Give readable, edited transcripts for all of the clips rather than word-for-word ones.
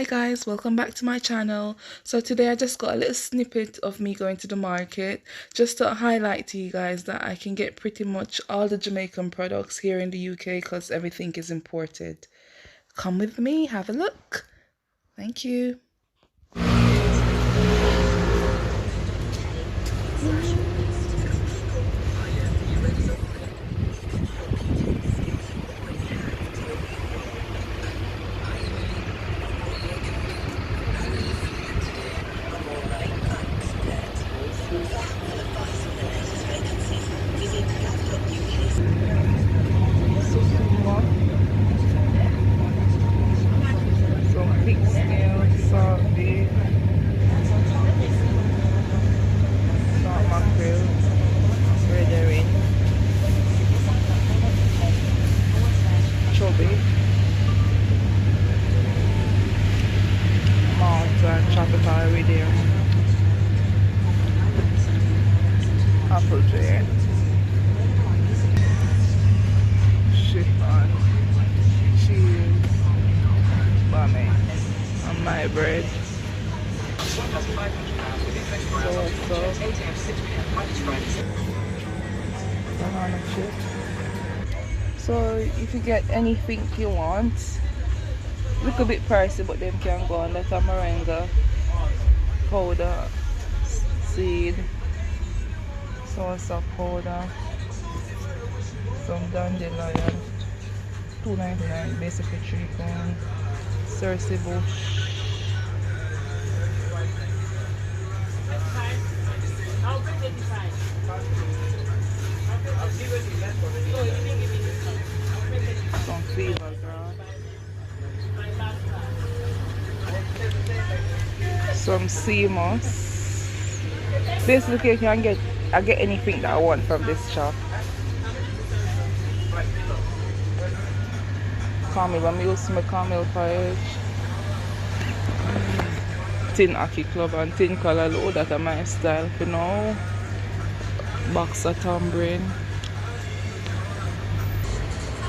Hi guys, welcome back to my channel. So today I just got a little snippet of me going to the market just to highlight to you guys that I can get pretty much all the Jamaican products here in the UK because everything is imported. Come with me, have a look. Thank you. Some pig scale, salt beef, salt mackerel, red herring, chubby, malt and tropical iridium, apple tree, chiffon, cheese, bami, and my bread. Banana chip. So if you get anything you want, look a bit pricey, but them can go on. That's a moringa powder, seed, salsa powder, some dandelion, $2.99, basically £3. Cersei bush. Some fever grass. Some sea moss. Basically, I get anything that I want from this shop. Camel, I'm using my camel porridge. Tin Aki Club and tin color load, that are my style for now. Box of tambourine.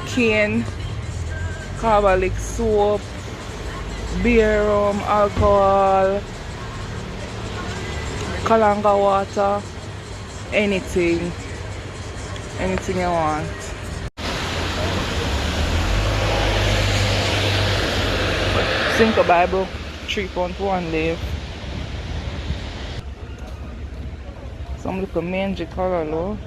Cane, carbolic soap, beer rum, alcohol, kalanga water, anything you want. Cinco Bible, £3 for one leaf. Some little mangy color low.